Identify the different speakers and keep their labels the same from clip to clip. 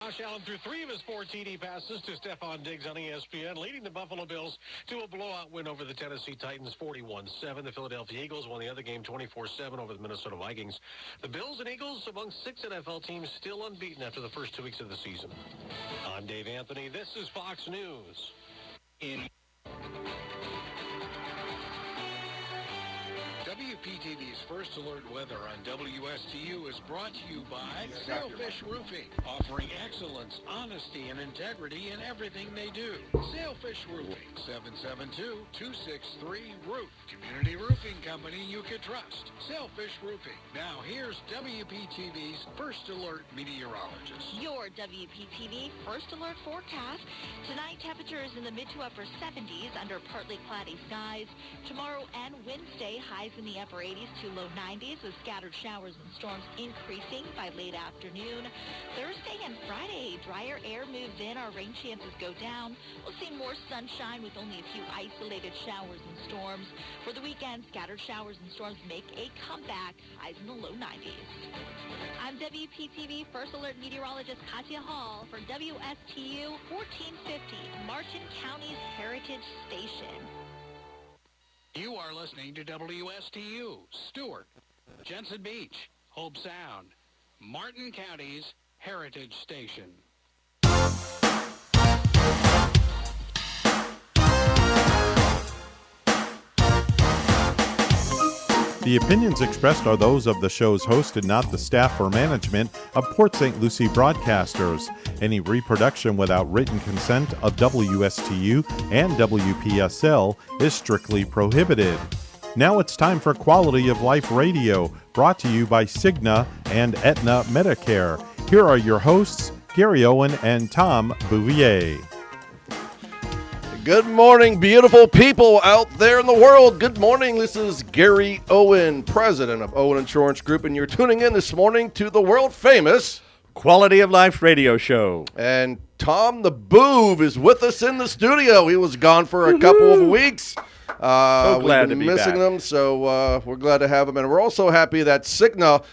Speaker 1: Josh Allen threw 3 of his 4 TD passes to Stephon Diggs on ESPN, leading the Buffalo Bills to a blowout win over the Tennessee Titans 41-7. The Philadelphia Eagles won the other game 24-7 over the Minnesota Vikings. The Bills and Eagles among 6 NFL teams still unbeaten after the first 2 weeks of the season. I'm Dave Anthony. This is Fox News.
Speaker 2: WPTV's First Alert Weather on WSTU is brought to you by Sailfish Roofing, offering excellence, honesty, and integrity in everything they do. Sailfish Roofing, 772-263-ROOF. Community roofing company you can trust. Sailfish Roofing. Now here's WPTV's First Alert meteorologist.
Speaker 3: Your WPTV First Alert forecast. Tonight, temperatures in the mid to upper 70s under partly cloudy skies. Tomorrow and Wednesday, highs in the upper 80s to low 90s with scattered showers and storms increasing by late afternoon. Thursday and Friday, drier air moves in. Our rain chances go down. We'll see more sunshine with only a few isolated showers and storms. For the weekend, scattered showers and storms make a comeback. Highs in the low 90s. I'm WPTV First Alert meteorologist Katya Hall for WSTU 1450, Martin County's Heritage Station.
Speaker 2: You are listening to WSTU, Stewart, Jensen Beach, Hope Sound, Martin County's Heritage Station.
Speaker 4: The opinions expressed are those of the show's host and not the staff or management of Port St. Lucie Broadcasters. Any reproduction without written consent of WSTU and WPSL is strictly prohibited. Now it's time for Quality of Life Radio, brought to you by Cigna and Aetna Medicare. Here are your hosts, Gary Owen and Tom Bouvier.
Speaker 5: Good morning, beautiful people out there in the world. Good morning. This is Gary Owen, president of Owen Insurance Group, and you're tuning in this morning to the world-famous
Speaker 6: Quality of Life Radio Show.
Speaker 5: And Tom the Boov is with us in the studio. He was gone for a couple of weeks.
Speaker 6: So glad to be
Speaker 5: missing
Speaker 6: back.
Speaker 5: him, so we're glad to have him. And we're also happy that Cigna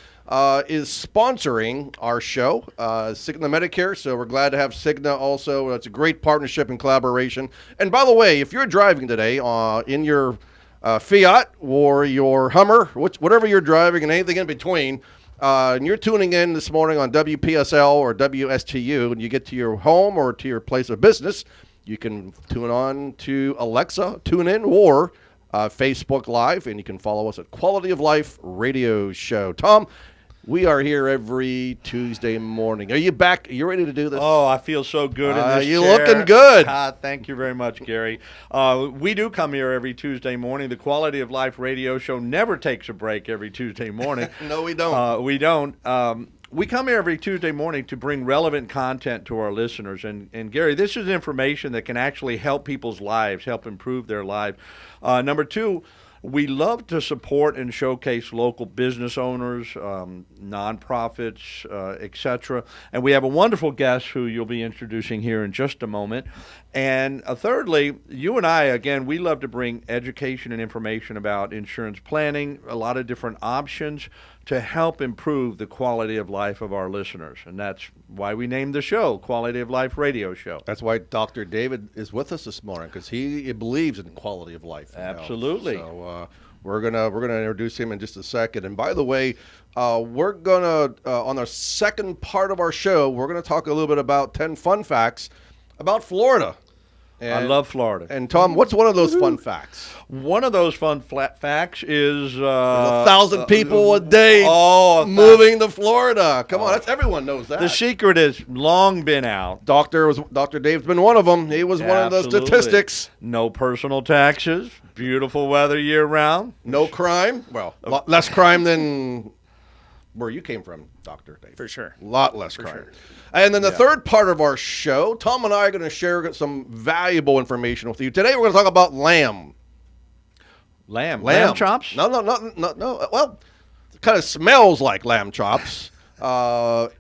Speaker 5: is sponsoring our show, Cigna Medicare. So we're glad to have Cigna also. It's a great partnership and collaboration. And by the way, if you're driving today in your Fiat or your Hummer, whatever you're driving and anything in between, and you're tuning in this morning on WPSL or WSTU, and you get to your home or to your place of business, you can tune on to Alexa, tune in, or Facebook Live, and you can follow us at Quality of Life Radio Show. Tom, we are here every Tuesday morning. Are you back? Are you ready to do this?
Speaker 6: Oh, I feel so good in this
Speaker 5: you're
Speaker 6: chair.
Speaker 5: looking good.
Speaker 6: Thank you very much, Gary. We do come here every Tuesday morning. The Quality of Life Radio Show never takes a break every Tuesday morning.
Speaker 5: No, we don't.
Speaker 6: We don't. We come here every Tuesday morning to bring relevant content to our listeners. And Gary, this is information that can actually help people's lives, help improve their lives. Number two, we love to support and showcase local business owners, nonprofits, etc. And we have a wonderful guest who you'll be introducing here in just a moment. And thirdly, you and I, again, we love to bring education and information about insurance planning, a lot of different options to help improve the quality of life of our listeners. And that's why we named the show Quality of Life Radio Show.
Speaker 5: That's why Dr. David is with us this morning, because he believes in quality of life.
Speaker 6: Absolutely.
Speaker 5: So we're gonna introduce him in just a second. And by the way, we're gonna on the second part of our show, we're gonna talk a little bit about 10 fun facts about Florida.
Speaker 6: I love Florida.
Speaker 5: And Tom, what's one of those fun facts?
Speaker 6: One of those fun facts is
Speaker 5: There's 1,000 people a day moving to Florida. Come on, everyone knows that.
Speaker 6: The secret has long been out.
Speaker 5: Dr. Dave's been one of them. He was one of the statistics.
Speaker 6: No personal taxes, beautiful weather year round.
Speaker 5: No crime. Well, less crime than where you came from, Dr. Dave.
Speaker 7: For sure.
Speaker 5: A lot less crime.
Speaker 7: Sure.
Speaker 5: And then the third part of our show, Tom and I are going to share some valuable information with you. Today we're going to talk about lamb.
Speaker 6: Lamb chops?
Speaker 5: No. Well, it kind of smells like lamb chops, but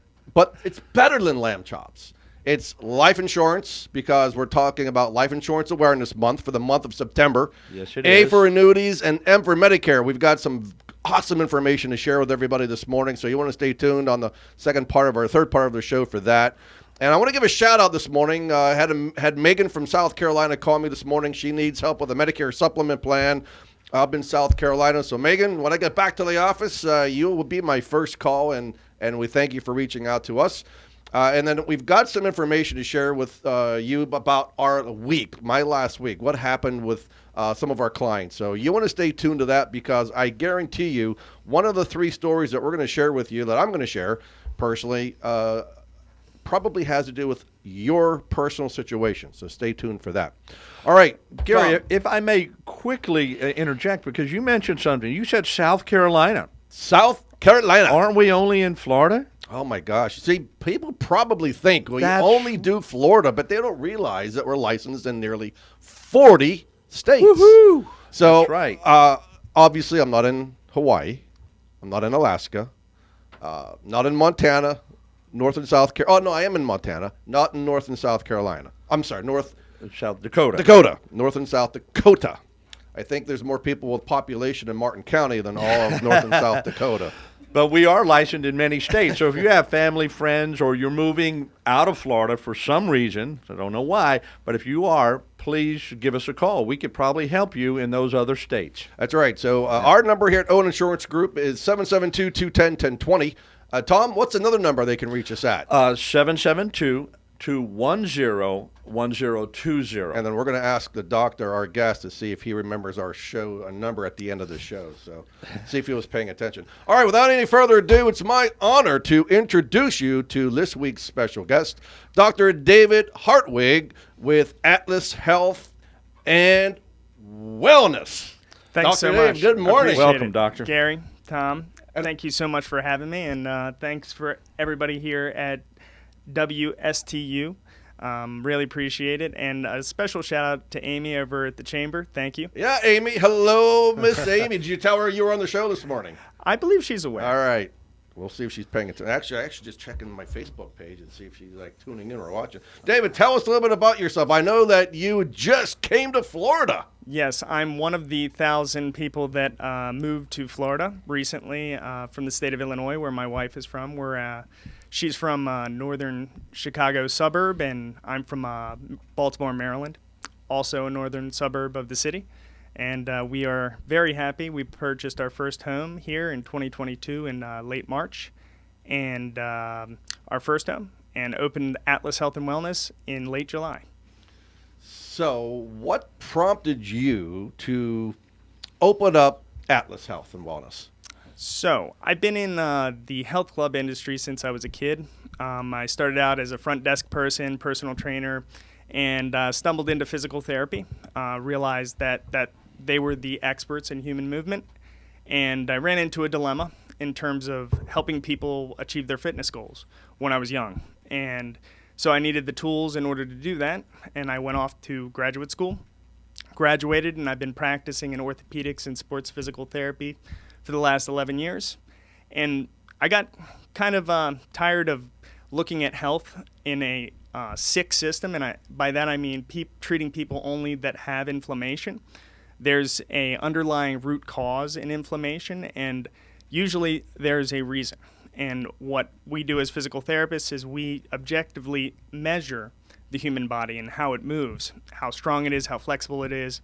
Speaker 5: it's better than lamb chops. It's life insurance, because we're talking about Life Insurance Awareness Month for the month of September.
Speaker 6: Yes, it
Speaker 5: A
Speaker 6: is.
Speaker 5: for annuities and M for Medicare. We've got some awesome information to share with everybody this morning, so you want to stay tuned on the third part of the show for that. And I want to give a shout out this morning. Had Megan from South Carolina call me this morning. She needs help with a Medicare supplement plan up in South Carolina. So Megan, when I get back to the office, you will be my first call, and we thank you for reaching out to us. And then we've got some information to share with you about our week, my last week, what happened with some of our clients. So you want to stay tuned to that, because I guarantee you one of the 3 stories that we're going to share with you, that I'm going to share personally, probably has to do with your personal situation. So stay tuned for that. All right,
Speaker 6: Gary,
Speaker 5: Tom.
Speaker 6: if I may quickly interject, because you mentioned something. You said South Carolina.
Speaker 5: South Carolina.
Speaker 6: Aren't we only in Florida?
Speaker 5: Oh, my gosh. See, people probably think we
Speaker 6: That's-
Speaker 5: only do Florida, but they don't realize that we're licensed in nearly 40 states.
Speaker 6: Woohoo!
Speaker 5: So,
Speaker 6: That's right.
Speaker 5: Obviously, I'm not in Hawaii. I'm not in Alaska. Not in Montana. North and South Carolina. Oh, no, I am in Montana. Not in North and South Carolina. I'm sorry,
Speaker 6: South Dakota.
Speaker 5: North and South Dakota. I think there's more people with population in Martin County than all of North and South Dakota.
Speaker 6: But we are licensed in many states. So if you have family, friends, or you're moving out of Florida for some reason, I don't know why, but if you are, please give us a call. We could probably help you in those other states.
Speaker 5: That's right. So our number here at Owen Insurance Group is 772-210-1020. Tom, what's another number they can reach us at?
Speaker 6: 772-210-1020.
Speaker 5: And then we're going to ask the doctor, our guest, to see if he remembers our show, a number at the end of the show. So see if he was paying attention. All right, without any further ado, it's my honor to introduce you to this week's special guest, Dr. David Hartwig with Atlas Health and Wellness.
Speaker 7: Thanks
Speaker 5: Dr.
Speaker 7: so much.
Speaker 5: Dave, good morning.
Speaker 7: Appreciate
Speaker 6: Welcome,
Speaker 7: it.
Speaker 6: Doctor.
Speaker 7: Gary, Tom, thank you so much for having me, and thanks for everybody here at WSTU. Really appreciate it, and a special shout out to Amy over at the Chamber. Thank you.
Speaker 5: Yeah, Amy. Hello, Miss Amy. Did you tell her you were on the show this morning?
Speaker 7: I believe she's aware.
Speaker 5: All right. We'll see if she's paying attention. Actually, I just checking my Facebook page and see if she's like tuning in or watching. David, tell us a little bit about yourself. I know that you just came to Florida.
Speaker 7: Yes, I'm one of the 1,000 people that moved to Florida recently from the state of Illinois, where my wife is from. She's from northern Chicago suburb, and I'm from Baltimore, Maryland, also a northern suburb of the city. And we are very happy. We purchased our first home here in 2022 in late March, and our first home, and opened Atlas Health and Wellness in late July.
Speaker 5: So what prompted you to open up Atlas Health and Wellness?
Speaker 7: So I've been in the health club industry since I was a kid. I started out as a front desk person, personal trainer, and stumbled into physical therapy. Realized that they were the experts in human movement, and I ran into a dilemma in terms of helping people achieve their fitness goals when I was young. And so I needed the tools in order to do that, and I went off to graduate school, graduated, and I've been practicing in orthopedics and sports physical therapy for the last 11 years. And I got kind of tired of looking at health in a sick system, and by that I mean treating people only that have inflammation. There's a underlying root cause in inflammation, and usually there's a reason. And what we do as physical therapists is we objectively measure the human body and how it moves, how strong it is, how flexible it is.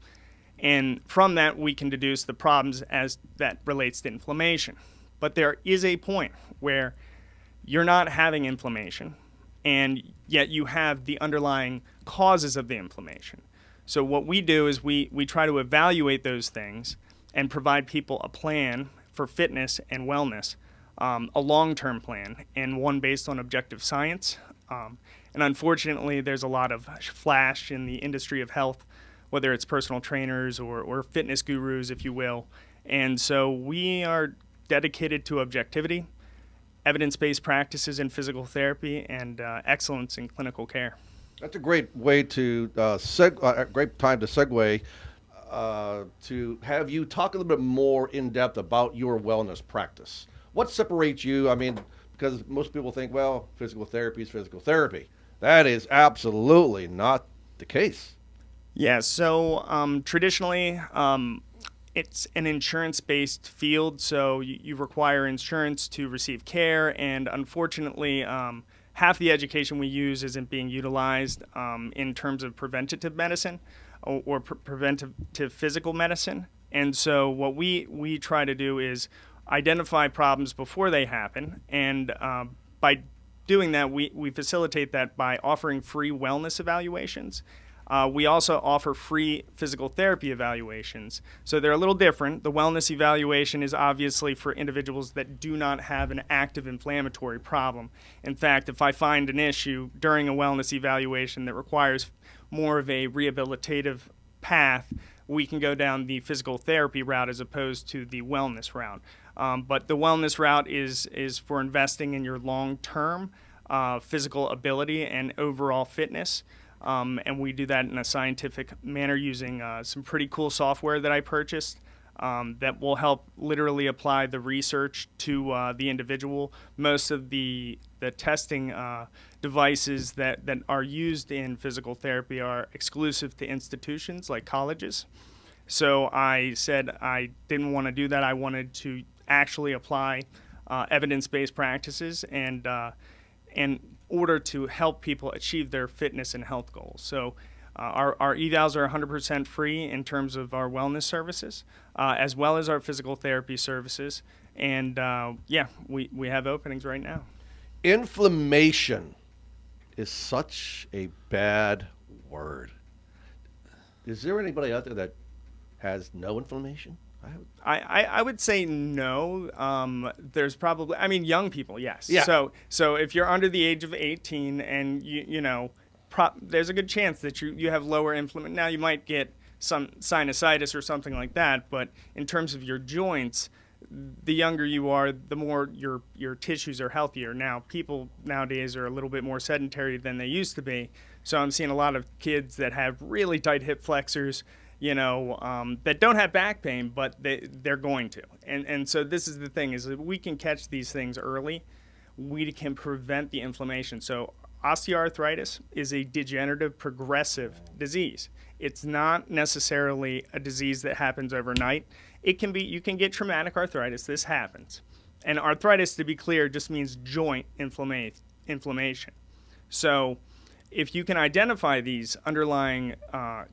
Speaker 7: And from that, we can deduce the problems as that relates to inflammation. But there is a point where you're not having inflammation, and yet you have the underlying causes of the inflammation. So what we do is we try to evaluate those things and provide people a plan for fitness and wellness, a long-term plan, and one based on objective science. And unfortunately, there's a lot of flash in the industry of health, whether it's personal trainers or fitness gurus, if you will. And so we are dedicated to objectivity, evidence-based practices in physical therapy, and excellence in clinical care.
Speaker 5: That's a great way to great time to segue to have you talk a little bit more in depth about your wellness practice. What separates you? I mean, because most people think, well, physical therapy is physical therapy. That is absolutely not the case.
Speaker 7: Yeah, so traditionally, it's an insurance-based field, so you require insurance to receive care, and unfortunately, half the education we use isn't being utilized in terms of preventative medicine or preventative physical medicine. And so what we try to do is identify problems before they happen, and by doing that, we facilitate that by offering free wellness evaluations. We also offer free physical therapy evaluations. So they're a little different. The wellness evaluation is obviously for individuals that do not have an active inflammatory problem. In fact, if I find an issue during a wellness evaluation that requires more of a rehabilitative path, we can go down the physical therapy route as opposed to the wellness route. But the wellness route is for investing in your long-term physical ability and overall fitness. And we do that in a scientific manner using some pretty cool software that I purchased that will help literally apply the research to the individual. Most of the testing devices that are used in physical therapy are exclusive to institutions like colleges. So I said I didn't want to do that. I wanted to actually apply evidence-based practices and in order to help people achieve their fitness and health goals. So our evals are 100% free in terms of our wellness services, as well as our physical therapy services. And we have openings right now.
Speaker 5: Inflammation is such a bad word. Is there anybody out there that has no inflammation?
Speaker 7: I would say no. There's probably, young people, yes.
Speaker 5: Yeah.
Speaker 7: So if you're under the age of 18 and there's a good chance that you have lower inflammation. Now you might get some sinusitis or something like that, but in terms of your joints, the younger you are, the more your tissues are healthier. Now people nowadays are a little bit more sedentary than they used to be. So I'm seeing a lot of kids that have really tight hip flexors, that don't have back pain, but they're going to. And so this is the thing, is that we can catch these things early. We can prevent the inflammation. So osteoarthritis is a degenerative progressive disease. It's not necessarily a disease that happens overnight. You can get traumatic arthritis. This happens. And arthritis, to be clear, just means joint inflammation. So if you can identify these underlying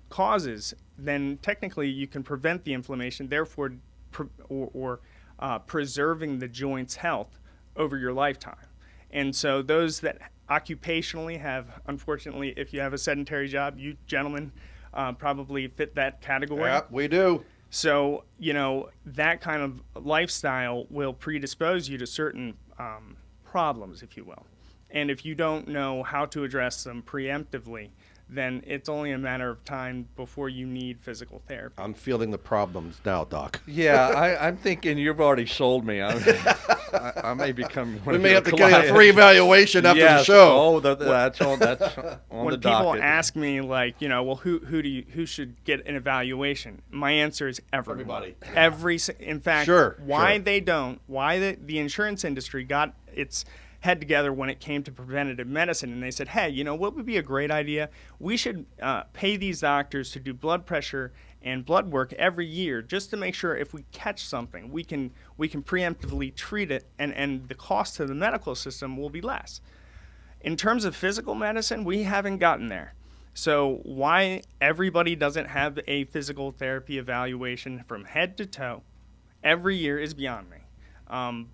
Speaker 7: causes, then technically you can prevent the inflammation, therefore preserving the joint's health over your lifetime. And so those that occupationally have, unfortunately, if you have a sedentary job, you gentlemen probably fit that category.
Speaker 5: Yeah, we do.
Speaker 7: So, that kind of lifestyle will predispose you to certain problems, if you will. And if you don't know how to address them preemptively, then it's only a matter of time before you need physical therapy.
Speaker 5: I'm feeling the problems now, Doc.
Speaker 6: Yeah, I'm thinking you've already sold me. I may become one
Speaker 5: We
Speaker 6: of
Speaker 5: may
Speaker 6: your
Speaker 5: have to
Speaker 6: clients.
Speaker 5: get a free evaluation after the show.
Speaker 6: Oh, that's on
Speaker 7: when
Speaker 6: the docket.
Speaker 7: people ask me, like, who should get an evaluation? My answer is everyone.
Speaker 5: Everybody.
Speaker 7: In fact, why the insurance industry got its head together when it came to preventative medicine, and they said, hey, what would be a great idea? We should pay these doctors to do blood pressure and blood work every year just to make sure if we catch something, we can preemptively treat it, and the cost to the medical system will be less. In terms of physical medicine, we haven't gotten there. So why everybody doesn't have a physical therapy evaluation from head to toe every year is beyond me.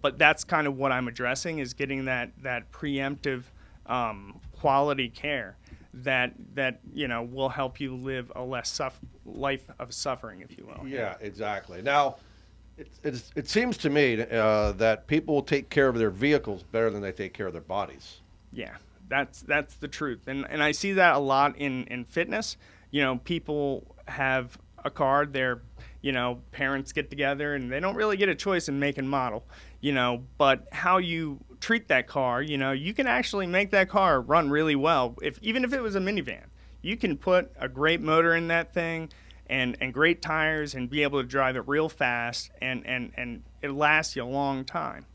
Speaker 7: But that's kind of what I'm addressing, is getting that preemptive quality care that will help you live a less life of suffering, if you will.
Speaker 5: Yeah, exactly. Now, it seems to me that people take care of their vehicles better than they take care of their bodies.
Speaker 7: Yeah, that's the truth, and I see that a lot in fitness. People have a car, their parents get together and they don't really get a choice in make and model, but how you treat that car, you can actually make that car run really well. Even if it was a minivan, you can put a great motor in that thing and great tires and be able to drive it real fast, and it lasts you a long time.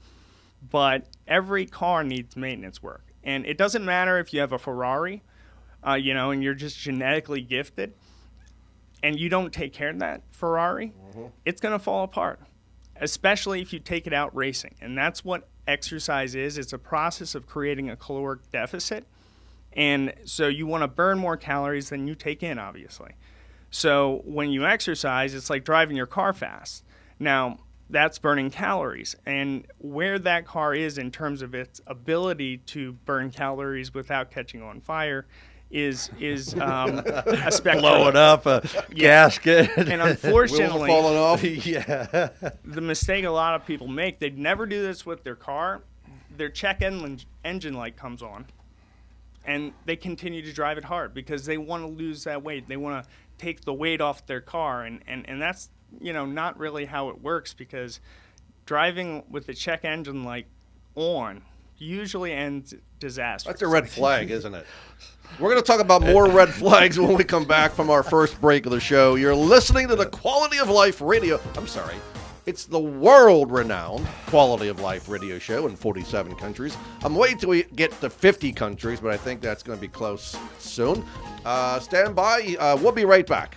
Speaker 7: But every car needs maintenance work, and it doesn't matter if you have a Ferrari, and you're just genetically gifted, and you don't take care of that Ferrari, it's going to fall apart, especially if you take it out racing. And that's what exercise is, it's a process of creating a caloric deficit. And so you want to burn more calories than you take in, obviously. So when you exercise, it's like driving your car fast. Now, that's burning calories. And where that car is in terms of its ability to burn calories without catching on fire is a spectrum.
Speaker 6: Blowing up a gasket.
Speaker 7: And unfortunately,
Speaker 5: Wheels falling off.
Speaker 6: Yeah.
Speaker 7: the mistake a lot of people make, they'd never do this with their car. Their check engine light comes on, and they continue to drive it hard because they want to lose that weight. They want to take the weight off their car, and that's, not really how it works, because driving with the check engine light on usually ends disaster.
Speaker 5: That's a red flag, isn't it? We're going to talk about more red flags when we come back from our first break of the show. You're listening to the Quality of Life Radio. I'm sorry. It's the world-renowned Quality of Life radio show in 47 countries. I'm waiting till we get to 50 countries, but I think that's going to be close soon. Stand by. We'll be right back.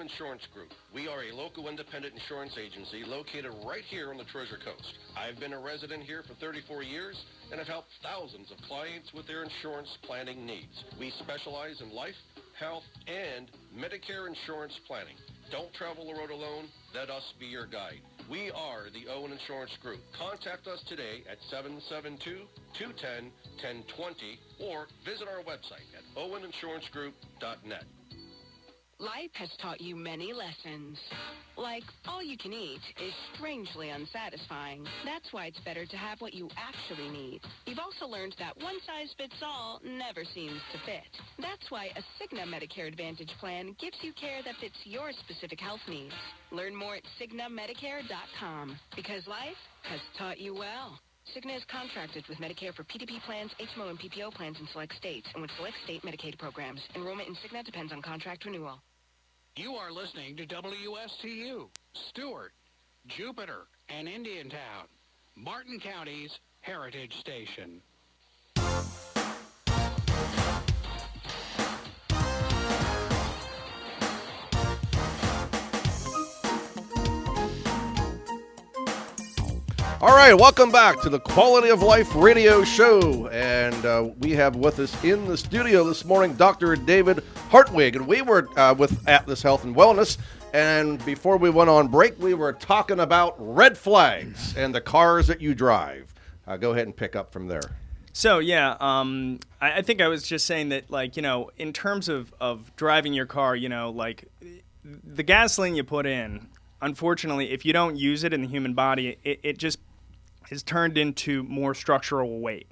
Speaker 8: Insurance Group. We are a local independent insurance agency located right here on the Treasure Coast. I've been a resident here for 34 years and have helped thousands of clients with their insurance planning needs. We specialize in life, health, and Medicare insurance planning. Don't travel the road alone. Let us be your guide. We are the Owen Insurance Group. Contact us today at 772-210-1020 or visit our website at oweninsurancegroup.net.
Speaker 9: Life has taught you many lessons. Like, all you can eat is strangely unsatisfying. That's why it's better to have what you actually need. You've also learned that one size fits all never seems to fit. That's why a Cigna Medicare Advantage plan gives you care that fits your specific health needs. Learn more at CignaMedicare.com, because life has taught you well. Cigna is contracted with Medicare for PDP plans, HMO, and PPO plans in select states and with select state Medicaid programs. Enrollment in Cigna depends on contract renewal.
Speaker 2: You are listening to WSTU, Stewart, Jupiter, and Indiantown, Martin County's Heritage Station.
Speaker 5: All right, welcome back to the Quality of Life Radio Show. And we have with us in the studio this morning Dr. David Hartwig. And we were with Atlas Health and Wellness. And before we went on break, we were talking about red flags and the cars that you drive. Go ahead and pick up from there.
Speaker 7: So, yeah, I think I was just saying that, like, in terms of driving your car, like the gasoline you put in, unfortunately, if you don't use it in the human body, it just is turned into more structural weight,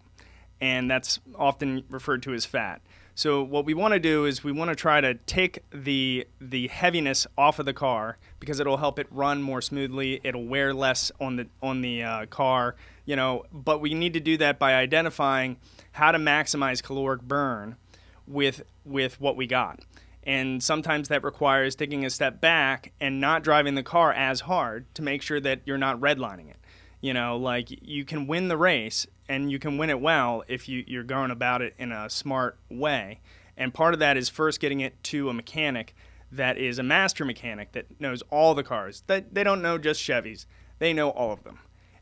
Speaker 7: and that's often referred to as fat. So what we want to do is we want to try to take the heaviness off of the car, because it'll help it run more smoothly. It'll wear less on the car, But we need to do that by identifying how to maximize caloric burn with what we got. And sometimes that requires taking a step back and not driving the car as hard to make sure that you're not redlining it. Like, you can win the race and you can win it well if you're going about it in a smart way. And part of that is first getting it to a mechanic that is a master mechanic that knows all the cars. They don't know just Chevys. They know all of them.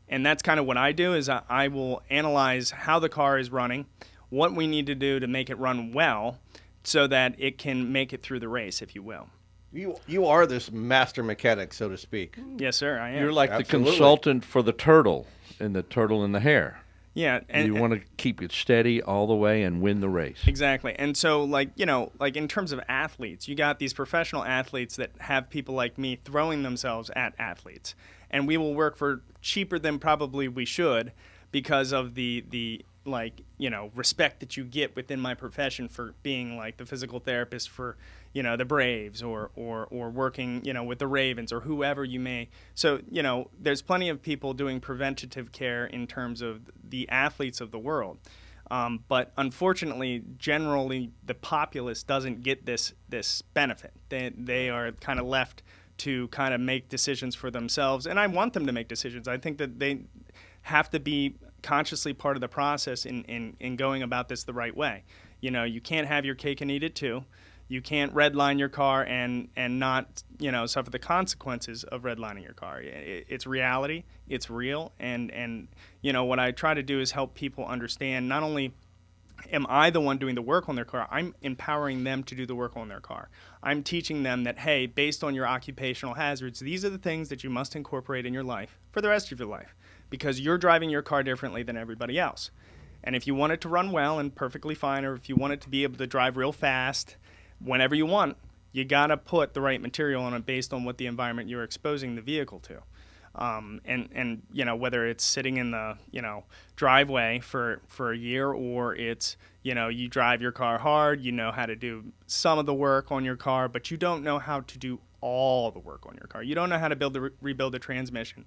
Speaker 7: And that's kind of what I do, is I will analyze how the car is running, what we need to do to make it run well, so that it can make it through the race, if you will.
Speaker 5: You are this master mechanic, so to speak.
Speaker 7: Yes, sir, I am.
Speaker 6: You're like
Speaker 5: Absolutely.
Speaker 6: the consultant for the turtle in the hare.
Speaker 7: Yeah.
Speaker 6: And you want to keep it steady all the way and win the race.
Speaker 7: Exactly. And so, like in terms of athletes, you got these professional athletes that have people like me throwing themselves at athletes. And we will work for cheaper than probably we should, because of the like, you know, respect that you get within my profession for being like the physical therapist for, you know, the Braves or working, you know, with the Ravens or whoever you may. So, you know, there's plenty of people doing preventative care in terms of the athletes of the world. But unfortunately, generally, the populace doesn't get this benefit. They are kind of left to kind of make decisions for themselves. And I want them to make decisions. I think that they have to be consciously part of the process in going about this the right way. You know, you can't have your cake and eat it too. You can't redline your car and not, you know, suffer the consequences of redlining your car. It's reality. It's real. And you know, what I try to do is help people understand not only am I the one doing the work on their car, I'm empowering them to do the work on their car. I'm teaching them that, hey, based on your occupational hazards, these are the things that you must incorporate in your life for the rest of your life, because you're driving your car differently than everybody else. And if you want it to run well and perfectly fine, or if you want it to be able to drive real fast whenever you want, you got to put the right material on it based on what the environment you're exposing the vehicle to. And you know, whether it's sitting in the, you know, driveway for a year, or it's, you know, you drive your car hard, you know how to do some of the work on your car, but you don't know how to do all the work on your car. You don't know how to rebuild a transmission.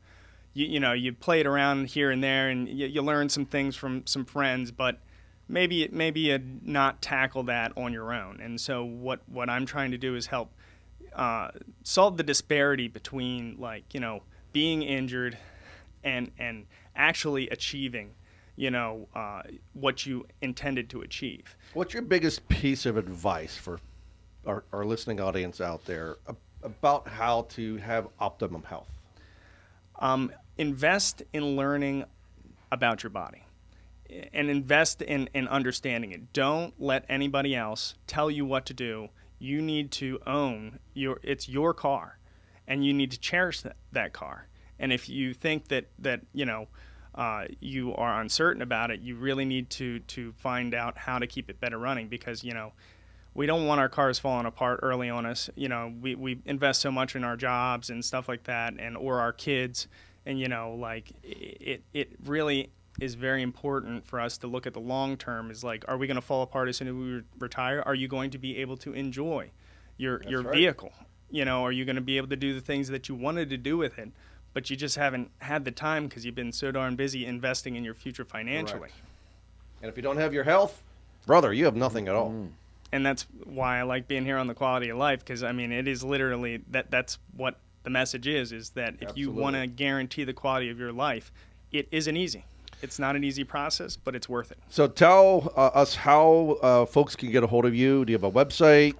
Speaker 7: You know, you play it around here and there, and you learn some things from some friends, but maybe you not tackle that on your own. And so what I'm trying to do is help solve the disparity between, like, you know, being injured and actually achieving, you know, what you intended to achieve.
Speaker 5: What's your biggest piece of advice for our listening audience out there about how to have optimum health?
Speaker 7: Invest in learning about your body and invest in understanding it. Don't let anybody else tell you what to do. You need to own it's your car, and you need to cherish that car. And if you think that you know, you are uncertain about it, you really need to find out how to keep it better running, because, you know, we don't want our cars falling apart early on us. You know, we invest so much in our jobs and stuff like that, or our kids. And, you know, like, it really is very important for us to look at the long term. Is like, are we going to fall apart as soon as we retire? Are you going to be able to enjoy your vehicle? You know, are you going to be able to do the things that you wanted to do with it, but you just haven't had the time because you've been so darn busy investing in your future financially?
Speaker 5: Correct. And if you don't have your health, brother, you have nothing at all.
Speaker 7: Mm-hmm. And that's why I like being here on the Quality of Life, because, I mean, it is literally that's what the message is that if
Speaker 5: Absolutely.
Speaker 7: you want to guarantee the quality of your life, it isn't easy. It's not an easy process, but it's worth it.
Speaker 5: So tell us how folks can get a hold of you. Do you have a website?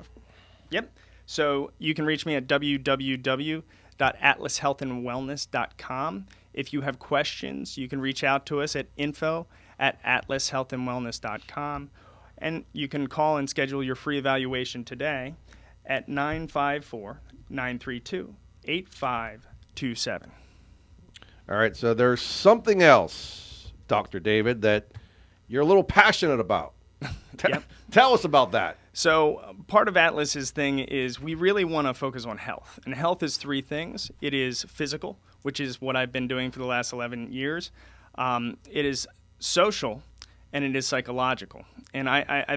Speaker 7: Yep. So you can reach me at www.atlashealthandwellness.com. If you have questions, you can reach out to us at info@atlashealthandwellness.com. And you can call and schedule your free evaluation today at 954-932-8527.
Speaker 5: All right, so there's something else, Dr. David, that you're a little passionate about.
Speaker 7: Yep.
Speaker 5: Tell us about that.
Speaker 7: So part of Atlas's thing is we really want to focus on health. And health is three things. It is physical, which is what I've been doing for the last 11 years. It is social, and it is psychological. And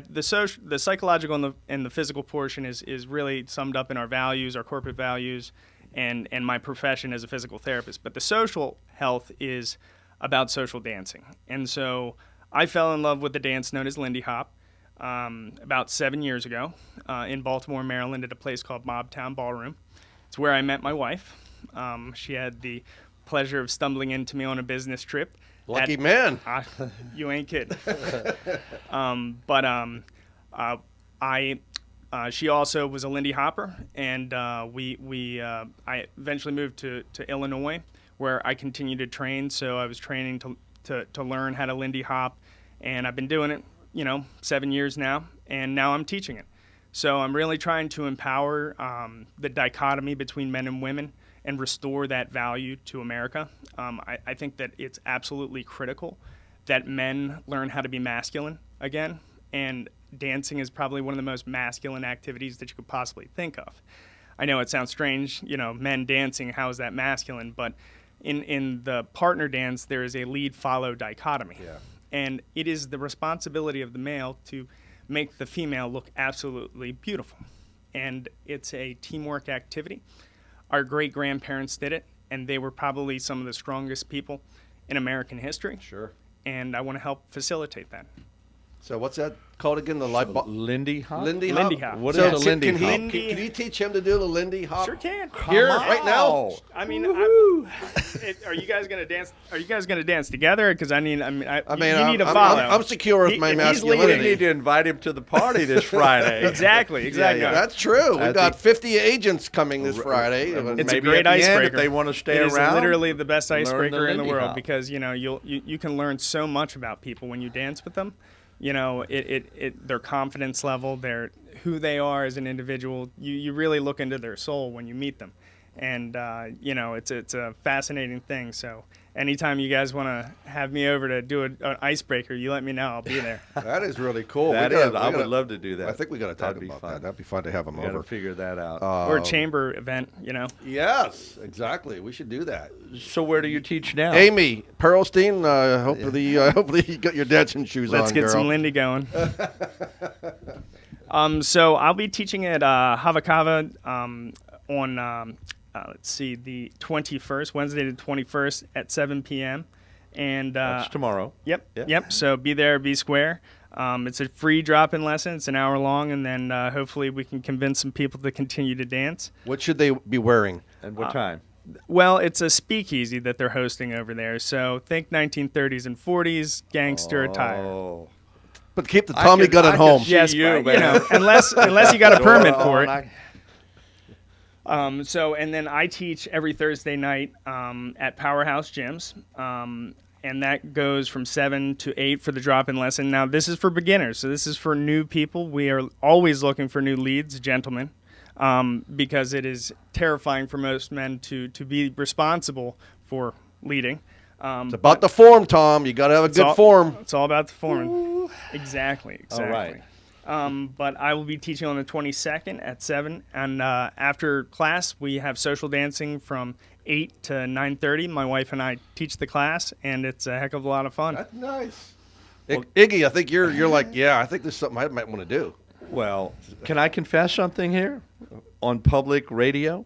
Speaker 7: the psychological and the physical portion is really summed up in our values, our corporate values, and my profession as a physical therapist. But the social health is about social dancing. And so I fell in love with the dance known as Lindy Hop about 7 years ago in Baltimore, Maryland, at a place called Mobtown Ballroom. It's where I met my wife. She had the pleasure of stumbling into me on a business trip.
Speaker 5: Lucky man.
Speaker 7: You ain't kidding. She also was a Lindy Hopper, and I eventually moved to Illinois, where I continued to train. So I was training to learn how to Lindy Hop, and I've been doing it, 7 years now, and now I'm teaching it. So I'm really trying to empower the dichotomy between men and women and restore that value to America. I think that it's absolutely critical that men learn how to be masculine again, and dancing is probably one of the most masculine activities that you could possibly think of. I know it sounds strange, men dancing, how is that masculine? But in the partner dance, there is a lead-follow dichotomy.
Speaker 5: Yeah.
Speaker 7: And it is the responsibility of the male to make the female look absolutely beautiful. And it's a teamwork activity. Our great-grandparents did it, and they were probably some of the strongest people in American history.
Speaker 5: Sure.
Speaker 7: And I want to help facilitate that.
Speaker 5: So what's that called again? The light bulb?
Speaker 6: Lindy Hop?
Speaker 5: Lindy
Speaker 7: Lindy
Speaker 5: Hop?
Speaker 7: Hop.
Speaker 6: What
Speaker 5: So
Speaker 6: is a Lindy
Speaker 5: can
Speaker 6: Hop?
Speaker 5: can you teach him to do the Lindy Hop?
Speaker 7: Sure can.
Speaker 5: Here, right now?
Speaker 7: I mean, are you guys gonna dance? Are you guys gonna dance together? Because you need to follow.
Speaker 5: I'm secure with my
Speaker 7: He's
Speaker 5: masculinity.
Speaker 6: We need to invite him to the party this Friday.
Speaker 7: Exactly.
Speaker 6: Yeah.
Speaker 5: That's true.
Speaker 6: I
Speaker 5: We've got
Speaker 6: think-
Speaker 5: 50 agents coming this Friday.
Speaker 7: It's
Speaker 6: Maybe
Speaker 7: a great
Speaker 6: at the end,
Speaker 7: icebreaker.
Speaker 6: if they want to stay
Speaker 7: It
Speaker 6: around.
Speaker 7: is literally the best
Speaker 6: learn the
Speaker 7: icebreaker in the
Speaker 6: Lindy
Speaker 7: world
Speaker 6: Hop.
Speaker 7: because you can learn so much about people when you dance with them. Their confidence level, who they are as an individual. You really look into their soul when you meet them, and it's a fascinating thing. So anytime you guys want to have me over to do an icebreaker, you let me know. I'll be there.
Speaker 5: That is really cool.
Speaker 6: I would love to do that.
Speaker 5: I think we got to talk
Speaker 6: That'd be
Speaker 5: about
Speaker 6: fun.
Speaker 5: that. That'd be fun to have him
Speaker 6: We got
Speaker 5: over.
Speaker 6: to figure that out.
Speaker 7: Or a chamber event,
Speaker 5: Yes, exactly. We should do that.
Speaker 6: So where do you teach now?
Speaker 5: Amy Perlstein, hopefully you got your dancing shoes
Speaker 7: Let's
Speaker 5: on,
Speaker 7: get
Speaker 5: girl.
Speaker 7: some Lindy going. So I'll be teaching at Havakava on, the 21st, Wednesday the 21st at 7 p.m. And
Speaker 6: That's tomorrow.
Speaker 7: Yep. So be there, be square. It's a free drop-in lesson. It's an hour long, and then hopefully we can convince some people to continue to dance.
Speaker 5: What should they be wearing?
Speaker 6: And what time?
Speaker 7: Well, it's a speakeasy that they're hosting over there. So think 1930s and 40s gangster attire.
Speaker 6: Oh.
Speaker 5: But keep the Tommy gun at home.
Speaker 7: Yes,
Speaker 6: you,
Speaker 7: but, unless you got a permit for it.
Speaker 6: I-
Speaker 7: And then I teach every Thursday night at Powerhouse Gyms, and that goes from 7 to 8 for the drop-in lesson. Now, this is for beginners, so this is for new people. We are always looking for new leads, gentlemen, because it is terrifying for most men to be responsible for leading.
Speaker 5: It's about the form, Tom. You got to have a good form.
Speaker 7: It's all about the form. Exactly.
Speaker 6: All right.
Speaker 7: But I will be teaching on the 22nd at 7, and after class we have social dancing from 8 to 9:30. My wife and I teach the class, and it's a heck of a lot of fun.
Speaker 5: That's nice. Iggy, I think you're like, I think there's something I might want to do.
Speaker 6: Well, can I confess something here on public radio?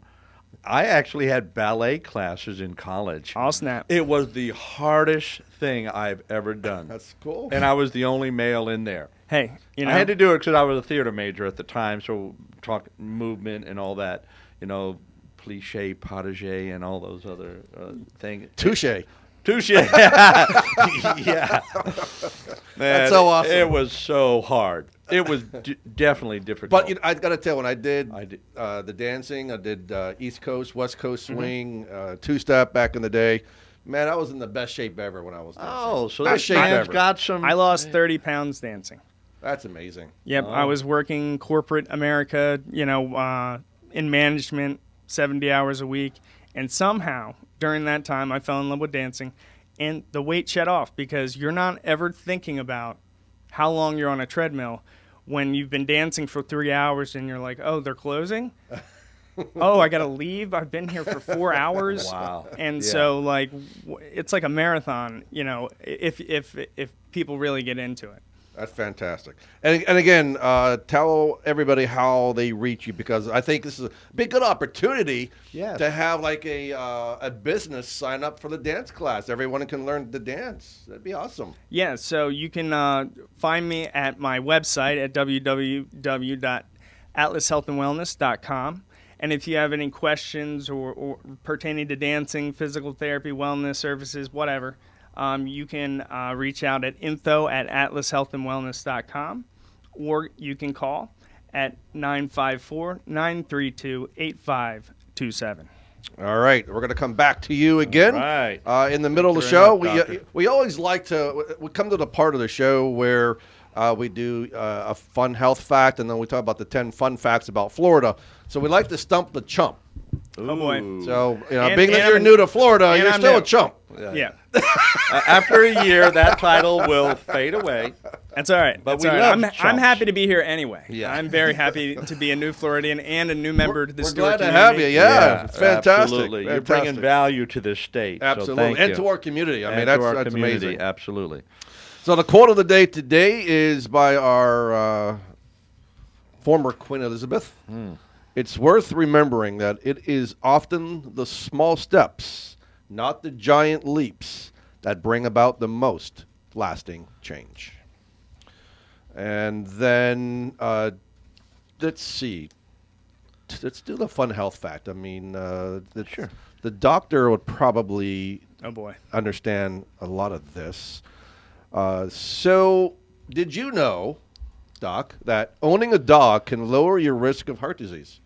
Speaker 6: I actually had ballet classes in college.
Speaker 7: I'll snap.
Speaker 6: It was the hardest thing I've ever done.
Speaker 5: That's cool.
Speaker 6: And I was the only male in there.
Speaker 7: Hey,
Speaker 6: I had to do it because I was a theater major at the time, so talk movement and all that, pliche, potage, and all those other things.
Speaker 5: Touche.
Speaker 6: Yeah. Man,
Speaker 5: That's so awesome.
Speaker 6: It was so hard. It was definitely difficult.
Speaker 5: But I got to tell, when I did the dancing, I did East Coast, West Coast swing, two-step back in the day. Man, I was in the best shape ever when I was dancing.
Speaker 6: Oh, so
Speaker 5: Best
Speaker 6: this
Speaker 5: shape
Speaker 6: man's
Speaker 5: ever.
Speaker 6: got some...
Speaker 7: I lost 30 pounds dancing.
Speaker 5: That's amazing.
Speaker 7: Yep, I was working corporate America, in management, 70 hours a week, and somehow during that time I fell in love with dancing, and the weight shed off because you're not ever thinking about how long you're on a treadmill when you've been dancing for 3 hours and you're like, oh, they're closing? Oh, I got to leave? I've been here for 4 hours?
Speaker 6: Wow.
Speaker 7: And so, it's like a marathon, if people really get into it.
Speaker 5: That's fantastic. And again, tell everybody how they reach you, because I think this is a big good opportunity to have like a business sign up for the dance class. Everyone can learn to dance. That'd be awesome.
Speaker 7: Yeah, so you can find me at my website at www.atlashealthandwellness.com. And if you have any questions or pertaining to dancing, physical therapy, wellness services, whatever, you can reach out at info@atlashealthandwellness.com, or you can call at 954-932-8527.
Speaker 5: All right, we're going to come back to you again.
Speaker 6: All right.
Speaker 5: In the middle of the
Speaker 6: Thank
Speaker 5: show,
Speaker 6: you very much, Doctor.
Speaker 5: we always like to we come to the part of the show where we do a fun health fact, and then we talk about the 10 fun facts about Florida. So we like to stump the chump.
Speaker 7: Oh, boy.
Speaker 5: So,
Speaker 7: And-
Speaker 5: being that
Speaker 7: and
Speaker 5: you're
Speaker 7: I'm-
Speaker 5: new to Florida,
Speaker 7: and
Speaker 5: you're
Speaker 7: I'm
Speaker 5: still
Speaker 7: new.
Speaker 5: a chump.
Speaker 7: Yeah.
Speaker 6: After a year, that title will fade away.
Speaker 7: That's all right.
Speaker 6: But
Speaker 7: That's
Speaker 6: we
Speaker 7: all right.
Speaker 6: love
Speaker 7: I'm
Speaker 6: chumps.
Speaker 7: happy to be here anyway.
Speaker 6: Yeah.
Speaker 7: I'm very happy to be a new Floridian and a new member to the
Speaker 5: We're
Speaker 7: Stewart
Speaker 5: glad to have
Speaker 7: community.
Speaker 5: you. Yeah, it's fantastic.
Speaker 6: Absolutely. You're bringing
Speaker 5: Fantastic.
Speaker 6: value to this state. So
Speaker 5: Absolutely.
Speaker 6: thank
Speaker 5: And
Speaker 6: you.
Speaker 5: to our community. I mean,
Speaker 6: And
Speaker 5: that's,
Speaker 6: to our
Speaker 5: that's
Speaker 6: community.
Speaker 5: amazing.
Speaker 6: Absolutely.
Speaker 5: So the quote of the day today is by our former Queen Elizabeth. It's worth remembering that it is often the small steps, not the giant leaps, that bring about the most lasting change. And then let's see. Let's do the fun health fact. I mean,
Speaker 6: Sure.
Speaker 5: The doctor would probably
Speaker 7: Oh boy.
Speaker 5: understand a lot of this. So, did you know, Doc, that owning a dog can lower your risk of heart disease?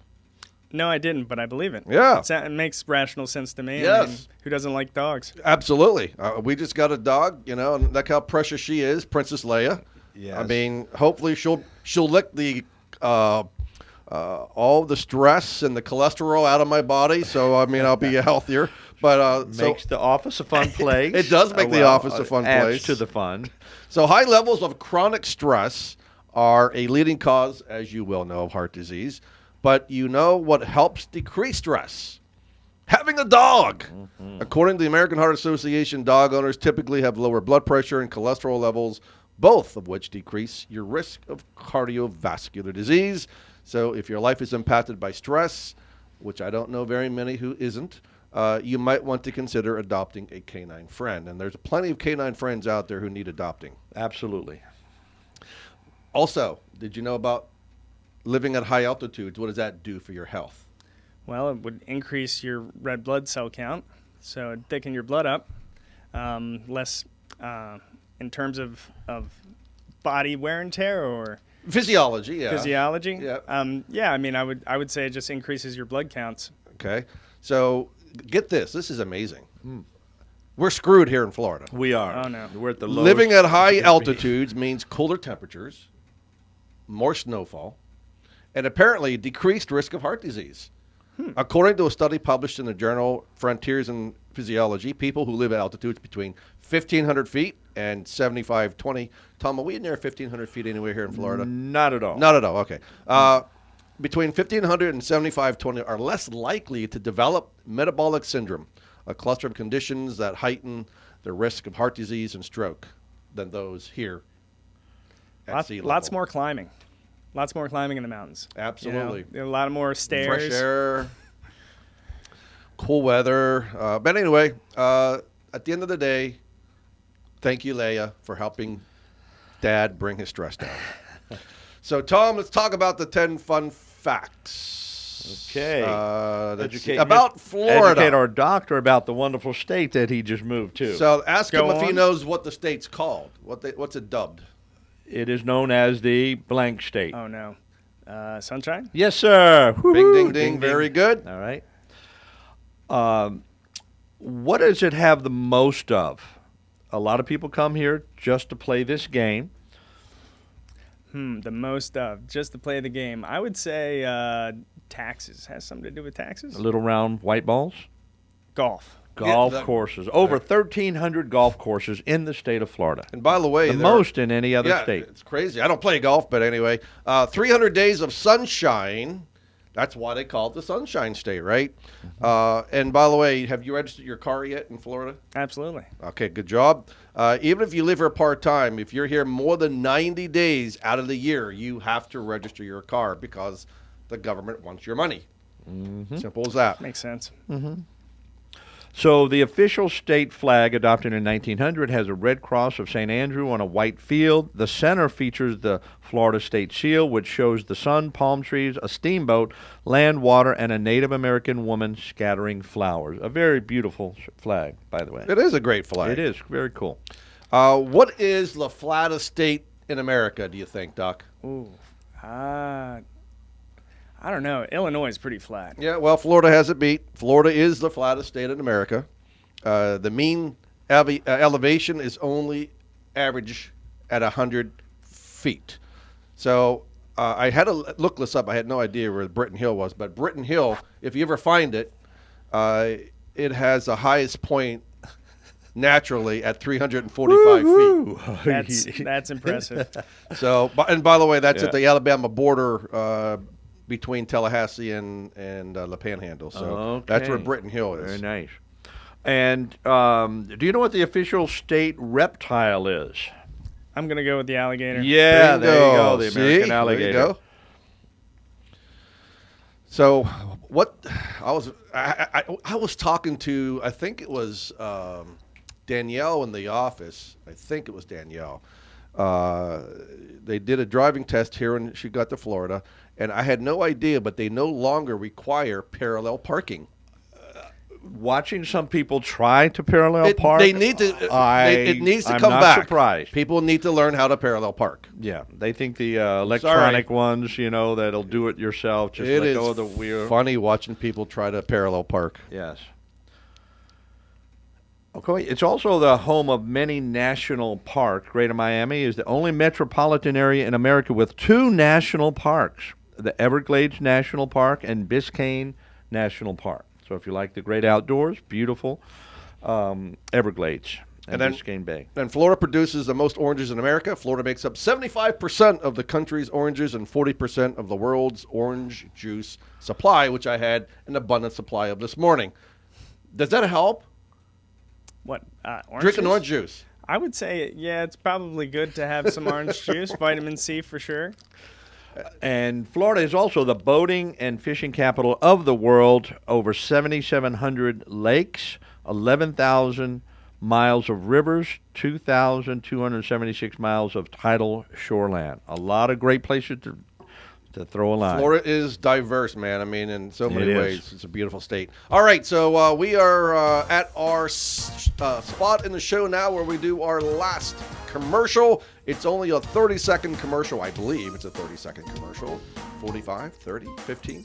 Speaker 7: No, I didn't, but I believe it.
Speaker 5: Yeah.
Speaker 7: It makes rational sense to me. I
Speaker 5: Yes.
Speaker 7: mean, who doesn't like dogs?
Speaker 5: Absolutely. We just got a dog, and look how precious she is, Princess Leia.
Speaker 6: Yes.
Speaker 5: I mean, hopefully she'll lick the all the stress and the cholesterol out of my body. So I mean, I'll be healthier. But
Speaker 6: Makes the office a fun place.
Speaker 5: It does make the office a fun
Speaker 6: adds
Speaker 5: place.
Speaker 6: to the fun.
Speaker 5: So high levels of chronic stress are a leading cause, as you well know, of heart disease. But you know what helps decrease stress? Having a dog. According to the American Heart Association, dog owners typically have lower blood pressure and cholesterol levels, both of which decrease your risk of cardiovascular disease. So if your life is impacted by stress, which I don't know very many who isn't, you might want to consider adopting a canine friend. And there's plenty of canine friends out there who need adopting.
Speaker 6: Absolutely.
Speaker 5: Also, did you know about living at high altitudes? What does that do for your health?
Speaker 7: Well, it would increase your red blood cell count, so it'd thicken your blood up. Less in terms of body wear and tear or
Speaker 5: Physiology, yeah.
Speaker 7: physiology.
Speaker 5: Yeah.
Speaker 7: Yeah. I mean, I would say it just increases your blood counts.
Speaker 5: Okay. So get this. This is amazing. We're screwed here in Florida.
Speaker 6: We are.
Speaker 7: Oh, no.
Speaker 6: We're at the lowest.
Speaker 5: Living at high
Speaker 6: you can be.
Speaker 5: altitudes means cooler temperatures, more snowfall, and apparently decreased risk of heart disease. According to a study published in the journal Frontiers in Physiology, people who live at altitudes between 1,500 feet and 7,520. Tom, are we near 1,500 feet anywhere here in Florida?
Speaker 6: Not at all.
Speaker 5: Not at all. Okay. Between 1,500 and 7,520 are less likely to develop metabolic syndrome, a cluster of conditions that heighten the risk of heart disease and stroke than those here at sea level.
Speaker 7: Lots more climbing. Lots more climbing in the mountains.
Speaker 5: Absolutely.
Speaker 7: You know, a lot more stairs.
Speaker 5: Fresh air, cool weather. But anyway, at the end of the day, thank you, Leia, for helping Dad bring his stress down. So, Tom, let's talk about the 10 fun facts.
Speaker 6: Okay.
Speaker 5: Educate about Florida.
Speaker 6: Educate our doctor about the wonderful state that he just moved to.
Speaker 5: So ask him
Speaker 7: Go
Speaker 5: if he
Speaker 7: on.
Speaker 5: knows what the state's called. What's it dubbed?
Speaker 6: It is known as the blank state.
Speaker 7: Oh no, sunshine.
Speaker 6: Yes, sir.
Speaker 5: Bing,
Speaker 6: Woo-hoo.
Speaker 5: ding, ding. Very good.
Speaker 6: All right. What does it have the most of? A lot of people come here just to play this game.
Speaker 7: The most of just to play the game. I would say taxes has something to do with taxes.
Speaker 6: Little round white balls.
Speaker 7: Golf.
Speaker 6: Golf
Speaker 5: the-
Speaker 6: courses. Over 1,300 golf courses in the state of Florida.
Speaker 5: And by the way,
Speaker 6: The most in any other state.
Speaker 5: It's crazy. I don't play golf, but anyway, 300 days of sunshine. That's why they call it the Sunshine State, right? And by the way, have you registered your car yet in Florida?
Speaker 7: Absolutely.
Speaker 5: Okay, good job. Even if you live here part-time, if you're here more than 90 days out of the year, you have to register your car because the government wants your money. Simple as that.
Speaker 7: Makes sense.
Speaker 6: So the official state flag adopted in 1900 has a red cross of St. Andrew on a white field. The center features the Florida state seal, which shows the sun, palm trees, a steamboat, land, water, and a Native American woman scattering flowers. A very beautiful flag, by the way.
Speaker 5: It is a great flag.
Speaker 6: It is very cool.
Speaker 5: What is the flattest state in America, do you think, Doc?
Speaker 7: Ooh. I don't know. Illinois is pretty flat.
Speaker 5: Yeah, well, Florida has it beat. Florida is the flattest state in America. The mean elevation is only average at 100 feet. So I had to look this up. I had no idea where Britton Hill was. But Britton Hill, if you ever find it, it has the highest point naturally at 345 feet.
Speaker 7: That's impressive.
Speaker 5: So, and by the way, that's at the Alabama border between Tallahassee and the Panhandle. So that's where Britton Hill is.
Speaker 6: Very nice. And do you know what the official state reptile is?
Speaker 7: I'm going to go with the alligator.
Speaker 6: Yeah,
Speaker 5: Bingo.
Speaker 6: there you go, the American alligator.
Speaker 5: There you go. So, what I was talking to, I think it was Danielle in the office. I think it was Danielle. They did a driving test here when she got to Florida, and I had no idea, but they no longer require parallel parking.
Speaker 6: Watching some people try to parallel park,
Speaker 5: they need to. It needs to
Speaker 6: I'm
Speaker 5: come
Speaker 6: not
Speaker 5: back.
Speaker 6: Surprised.
Speaker 5: People need to learn how to parallel park.
Speaker 6: Yeah, they think the electronic ones, that'll do it yourself. Just let go of the wheel.
Speaker 5: Funny watching people try to parallel park.
Speaker 6: Yes. Okay, it's also the home of many national parks. Greater Miami is the only metropolitan area in America with 2 national parks: the Everglades National Park and Biscayne National Park. So if you like the great outdoors, beautiful Everglades and Biscayne Bay.
Speaker 5: And Florida produces the most oranges in America. Florida makes up 75% of the country's oranges and 40% of the world's orange juice supply, which I had an abundant supply of this morning. Does that help?
Speaker 7: What, orange
Speaker 5: Drinking
Speaker 7: juice?
Speaker 5: orange juice.
Speaker 7: I would say, yeah, it's probably good to have some orange juice, vitamin C for sure.
Speaker 6: And Florida is also the boating and fishing capital of the world. Over 7,700 lakes, 11,000 miles of rivers, 2,276 miles of tidal shoreland. A lot of great places to throw a line.
Speaker 5: Florida is diverse, man. I mean, in so many
Speaker 6: It
Speaker 5: ways.
Speaker 6: is.
Speaker 5: It's a beautiful state. All right, so we are at our spot in the show now where we do our last commercial. It's only a 30-second commercial, I believe. It's a 30-second commercial. 45, 30, 15.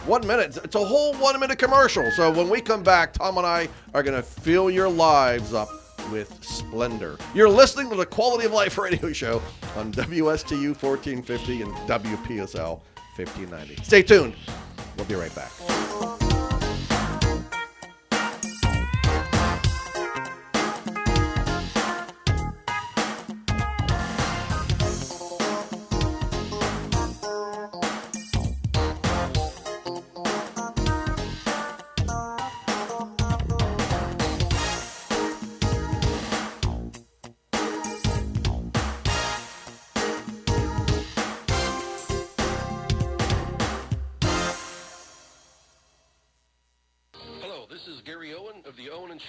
Speaker 5: 1 minute. It's a whole 1 minute commercial. So when we come back, Tom and I are going to fill your lives up with splendor. You're listening to the Quality of Life radio show on WSTU 1450 and WPSL 1590. Stay tuned. We'll be right back.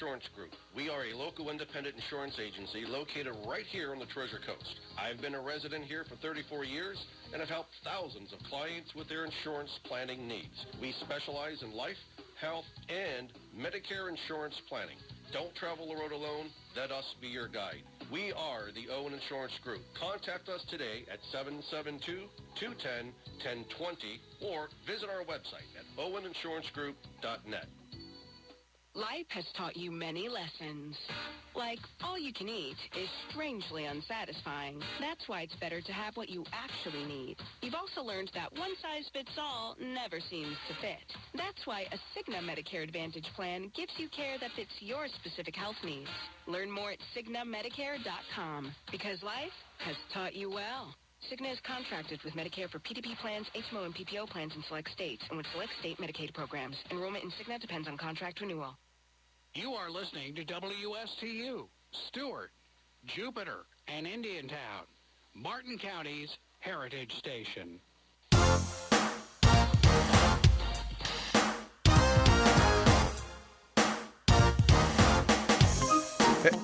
Speaker 8: Insurance Group. We are a local independent insurance agency located right here on the Treasure Coast. I've been a resident here for 34 years and have helped thousands of clients with their insurance planning needs. We specialize in life, health, and Medicare insurance planning. Don't travel the road alone. Let us be your guide. We are the Owen Insurance Group. Contact us today at 772-210-1020 or visit our website at oweninsurancegroup.net.
Speaker 9: Life has taught you many lessons. Like, all you can eat is strangely unsatisfying. That's why it's better to have what you actually need. You've also learned that one size fits all never seems to fit. That's why a Cigna Medicare Advantage plan gives you care that fits your specific health needs. Learn more at CignaMedicare.com, because life has taught you well. Cigna is contracted with Medicare for PDP plans, HMO, and PPO plans in select states and with select state Medicaid programs. Enrollment in Cigna depends on contract renewal.
Speaker 2: You are listening to WSTU, Stewart, Jupiter, and Indiantown, Martin County's Heritage Station.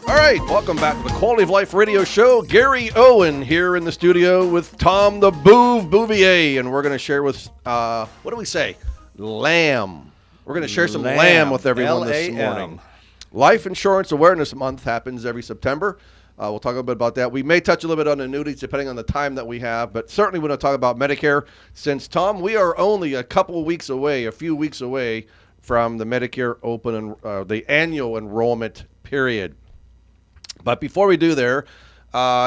Speaker 5: All right, welcome back to the Quality of Life radio show. Gary Owen here in the studio with Tom the Bouvier, and we're going to share with, what do we say? Lamb. We're going to share some lamb with everyone this morning. Life Insurance Awareness Month happens every September. We'll talk a little bit about that. We may touch a little bit on annuities depending on the time that we have, but certainly we're going to talk about Medicare since, Tom, we are only a few weeks away from the Medicare open and the annual enrollment period. But before we do there,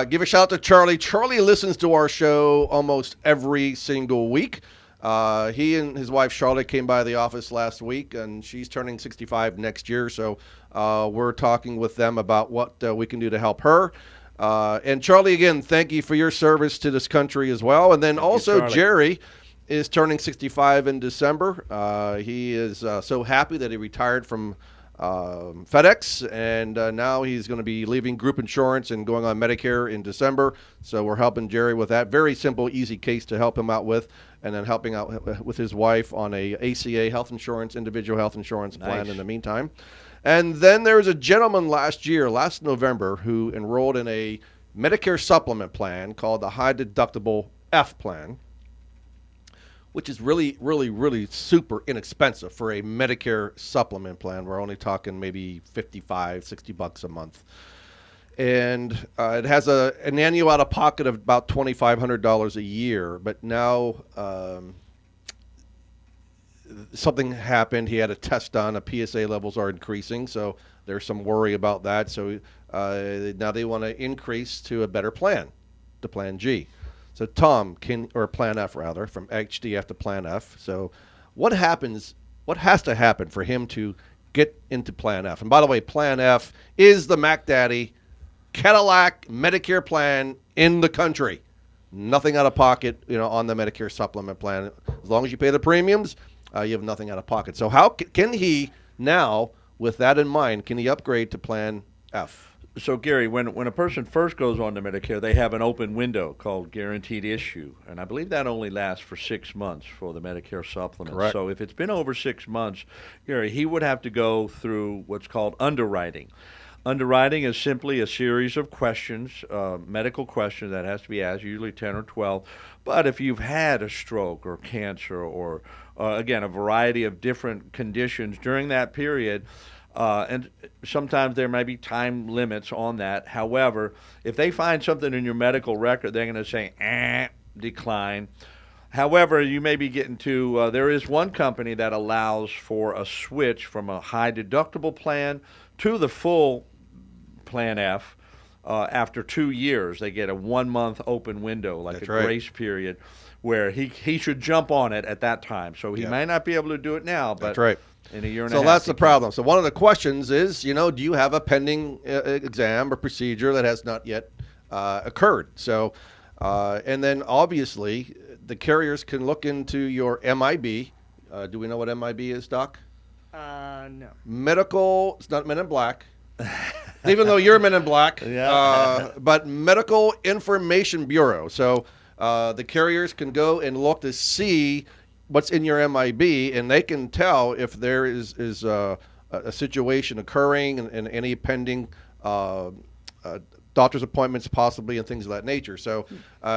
Speaker 5: give a shout out to Charlie. Charlie listens to our show almost every single week. He and his wife Charlotte came by the office last week, and she's turning 65 next year. So we're talking with them about what we can do to help her. And Charlie, again, thank you for your service to this country as well. And then also Jerry is turning 65 in December. He is so happy that he retired from FedEx, and now he's going to be leaving group insurance and going on Medicare in December. So we're helping Jerry with that. Very simple, easy case to help him out with, and then helping out with his wife on a ACA health insurance, individual health insurance plan in the meantime. And then there was a gentleman last November, who enrolled in a Medicare supplement plan called the high deductible F plan, which is really, really, really super inexpensive for a Medicare supplement plan. We're only talking maybe $55, $60 a month. And it has an annual out-of-pocket of about $2,500 a year. But now something happened. He had a test done. PSA levels are increasing, so there's some worry about that. So now they want to increase to a better plan, to Plan G. So Tom, or Plan F rather, from HDF to Plan F. So what has to happen for him to get into Plan F? And by the way, Plan F is the Mac Daddy Cadillac Medicare plan in the country. Nothing out of pocket, on the Medicare supplement plan. As long as you pay the premiums, you have nothing out of pocket. So how can he now, with that in mind, can he upgrade to Plan F?
Speaker 6: So, Gary, when a person first goes on to Medicare, they have an open window called guaranteed issue. And I believe that only lasts for 6 months for the Medicare supplement.
Speaker 5: Correct.
Speaker 6: So if it's been over 6 months, Gary, he would have to go through what's called underwriting. Underwriting is simply a series of questions, medical questions that has to be asked, usually 10 or 12. But if you've had a stroke or cancer or, again, a variety of different conditions during that period, and sometimes there may be time limits on that. However, if they find something in your medical record, they're going to say, decline. However, you may be getting to, there is one company that allows for a switch from a high deductible plan to the full Plan F. After 2 years, they get a 1 month open window, like grace period, where he should jump on it at that time. So he may not be able to do it now, but in a year and a half.
Speaker 5: So that's the problem. So one of the questions is, do you have a pending exam or procedure that has not yet occurred? So, and then obviously the carriers can look into your MIB. Do we know what MIB is, Doc?
Speaker 7: No.
Speaker 5: Medical, it's not Men in Black. Even though you're Men in Black, but Medical Information Bureau. So the carriers can go and look to see what's in your MIB, and they can tell if there is a situation occurring and any pending doctor's appointments possibly and things of that nature. So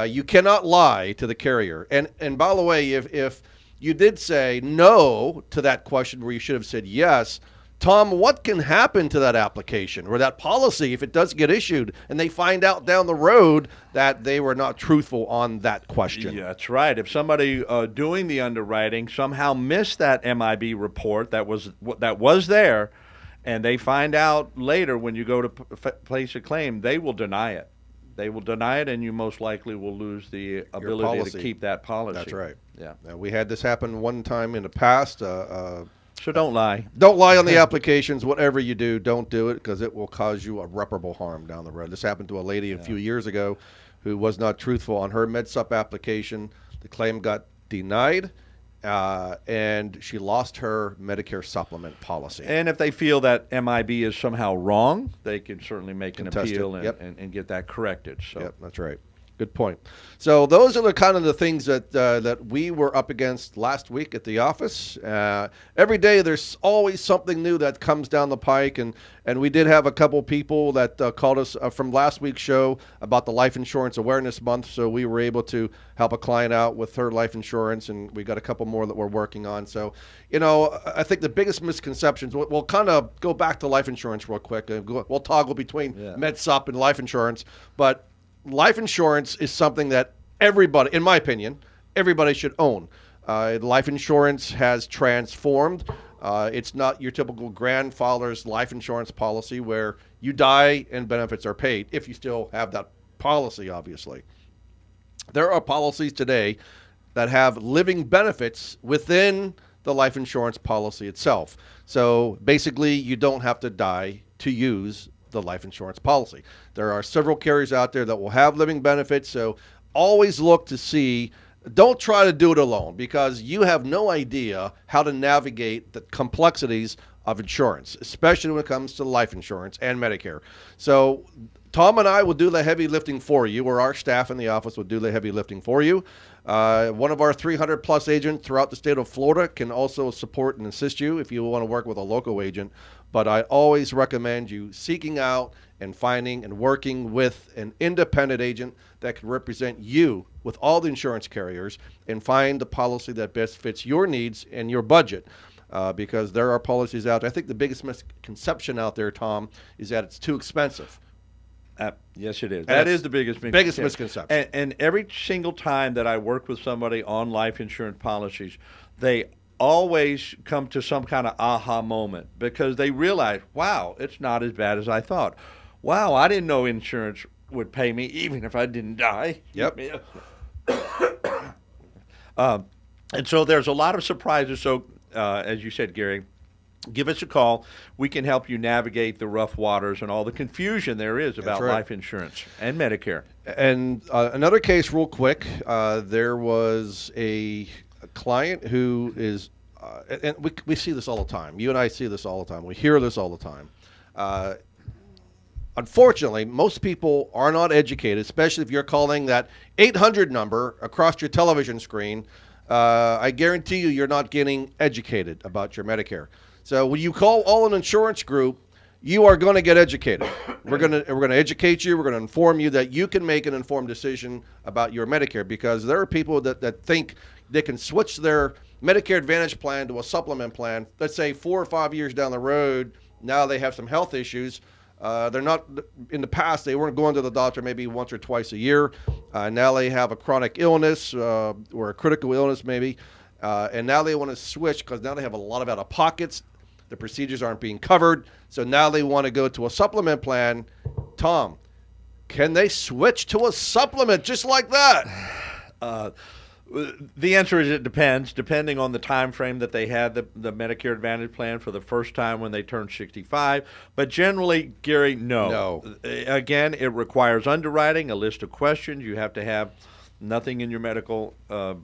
Speaker 5: you cannot lie to the carrier. And by the way, if you did say no to that question where you should have said yes, Tom, what can happen to that application or that policy if it does get issued and they find out down the road that they were not truthful on that question?
Speaker 6: Yeah, that's right. If somebody doing the underwriting somehow missed that MIB report that was there, and they find out later when you go to place a claim, they will deny it. They will deny it, and you most likely will lose the ability to keep that policy.
Speaker 5: That's right.
Speaker 6: Yeah.
Speaker 5: We had this happen one time in the past.
Speaker 6: So don't lie.
Speaker 5: Don't lie on the applications. Whatever you do, don't do it because it will cause you irreparable harm down the road. This happened to a lady a few years ago who was not truthful on her MedSup application. The claim got denied, and she lost her Medicare supplement policy.
Speaker 6: And if they feel that MIB is somehow wrong, they can certainly make an appeal and get that corrected. So.
Speaker 5: Yep, that's right. Good point. So those are the kind of the things that we were up against last week at the office. Every day there's always something new that comes down the pike, and we did have a couple people that called us from last week's show about the Life Insurance Awareness Month, so we were able to help a client out with her life insurance, and we got a couple more that we're working on. So, I think the biggest misconceptions, we'll kind of go back to life insurance real quick. We'll toggle between MedSup and life insurance, but life insurance is something that everybody, in my opinion, everybody should own. Life insurance has transformed. It's not your typical grandfather's life insurance policy where you die and benefits are paid, if you still have that policy, obviously. There are policies today that have living benefits within the life insurance policy itself. So basically, you don't have to die to use the life insurance policy. There are several carriers out there that will have living benefits, so always look to see. Don't try to do it alone, because you have no idea how to navigate the complexities of insurance, especially when it comes to life insurance and Medicare. So Tom and I will do the heavy lifting for you, or our staff in the office will do the heavy lifting for you. One of our 300 plus agents throughout the state of Florida can also support and assist you if you want to work with a local agent. But I always recommend you seeking out and finding and working with an independent agent that can represent you with all the insurance carriers and find the policy that best fits your needs and your budget. Because there are policies out there. I think the biggest misconception out there, Tom, is that it's too expensive.
Speaker 6: Yes, it is. That is the biggest
Speaker 5: misconception.
Speaker 6: And every single time that I work with somebody on life insurance policies, they always come to some kind of aha moment, because they realize, wow, it's not as bad as I thought. Wow, I didn't know insurance would pay me even if I didn't die.
Speaker 5: Yep.
Speaker 6: And so there's a lot of surprises. So as you said, Gary, give us a call. We can help you navigate the rough waters and all the confusion there is about life insurance and Medicare.
Speaker 5: And another case real quick, there was a client who is, and we see this all the time. You and I see this all the time. We hear this all the time. Unfortunately, most people are not educated, especially if you're calling that 800 number across your television screen. I guarantee you're not getting educated about your Medicare. So when you call All an Insurance Group, you are going to get educated. We're going to educate you. We're going to inform you that you can make an informed decision about your Medicare, because there are people that think they can switch their Medicare Advantage plan to a supplement plan. Let's say 4 or 5 years down the road, now they have some health issues. They're not, in the past, they weren't going to the doctor maybe once or twice a year. Now they have a chronic illness or a critical illness maybe. And now they want to switch because now they have a lot of out-of-pockets. The procedures aren't being covered. So now they want to go to a supplement plan. Tom, can they switch to a supplement just like that?
Speaker 6: The answer is it depends, depending on the time frame that they had the Medicare Advantage plan for the first time when they turned 65. But generally, Gary, no. Again, it requires underwriting, a list of questions. You have to have nothing in your medical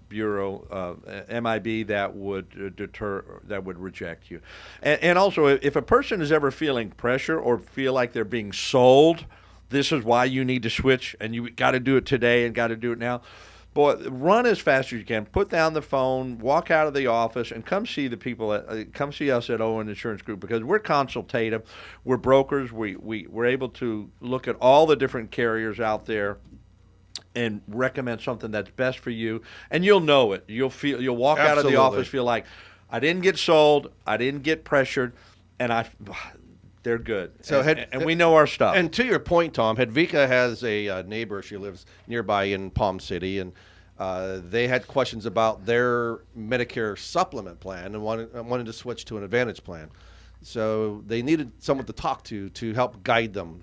Speaker 6: bureau, MIB, that would reject you. And also, if a person is ever feeling pressure or feel like they're being sold, this is why you need to switch, and you got to do it today and got to do it now. Boy, run as fast as you can. Put down the phone, walk out of the office, and come see the people. Come see us at Owen Insurance Group, because we're consultative. We're brokers. We're able to look at all the different carriers out there and recommend something that's best for you. And you'll know it. You'll walk out of the office, feel like, I didn't get sold, I didn't get pressured, and they're good. So and we know our stuff.
Speaker 5: And to your point, Tom, Hedvika has a neighbor. She lives nearby in Palm City, and they had questions about their Medicare supplement plan and wanted to switch to an Advantage plan. So they needed someone to talk to help guide them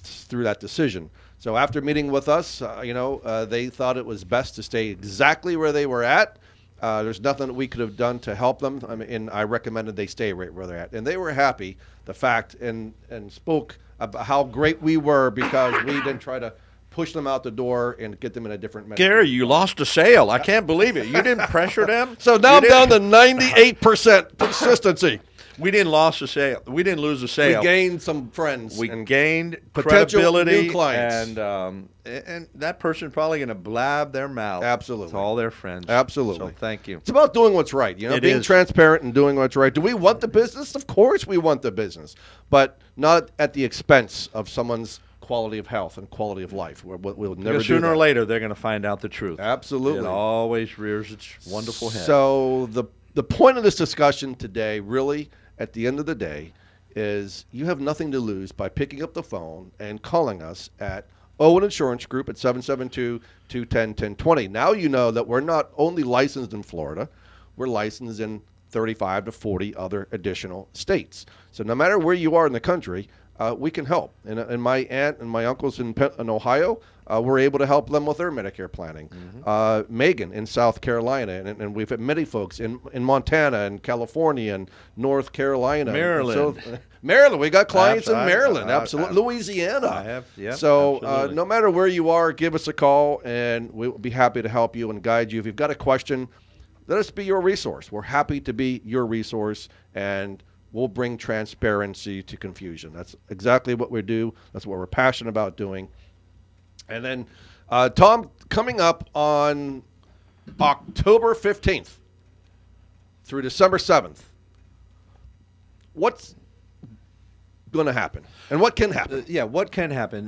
Speaker 5: through that decision. So after meeting with us, they thought it was best to stay exactly where they were at. There's nothing that we could have done to help them. And I recommended they stay right where they're at. And they were happy, the fact, and spoke about how great we were, because we didn't try to push them out the door and get them in a different Medicare.
Speaker 6: Gary, you lost a sale. I can't believe it. You didn't pressure them?
Speaker 5: So now I'm down to 98% consistency.
Speaker 6: We didn't lose a sale. We
Speaker 5: gained some friends.
Speaker 6: We gained
Speaker 5: potential
Speaker 6: credibility,
Speaker 5: new clients.
Speaker 6: And that person's probably going to blab their mouth.
Speaker 5: Absolutely.
Speaker 6: To all their friends.
Speaker 5: Absolutely.
Speaker 6: So thank you.
Speaker 5: It's about doing what's right. Being transparent and doing what's right. Do we want the business? Of course we want the business, but not at the expense of someone's quality of health and quality of life. We'll never do
Speaker 6: sooner
Speaker 5: that.
Speaker 6: or later, they're going to find out the truth.
Speaker 5: Absolutely.
Speaker 6: It always rears its wonderful head.
Speaker 5: So the point of this discussion today, really, at the end of the day, is you have nothing to lose by picking up the phone and calling us at Owen Insurance Group at 772-210-1020. Now you know that we're not only licensed in Florida, we're licensed in 35 to 40 other additional states. So no matter where you are in the country, we can help. And my aunt and my uncles in Ohio, we're able to help them with their Medicare planning. Megan in South Carolina, and we've had many folks in Montana and California and North Carolina.
Speaker 6: Maryland.
Speaker 5: And so, Maryland, we got clients in Maryland,
Speaker 6: I-
Speaker 5: absolutely. Louisiana.
Speaker 6: I have, yeah.
Speaker 5: So
Speaker 6: absolutely.
Speaker 5: no matter where you are, give us a call, and we'll be happy to help you and guide you. If you've got a question, let us be your resource. We're happy to be your resource, and we'll bring transparency to confusion. That's exactly what we do. That's what we're passionate about doing. And then, Tom, coming up on October 15th through December 7th, what's going to happen? And what can happen?
Speaker 6: What can happen?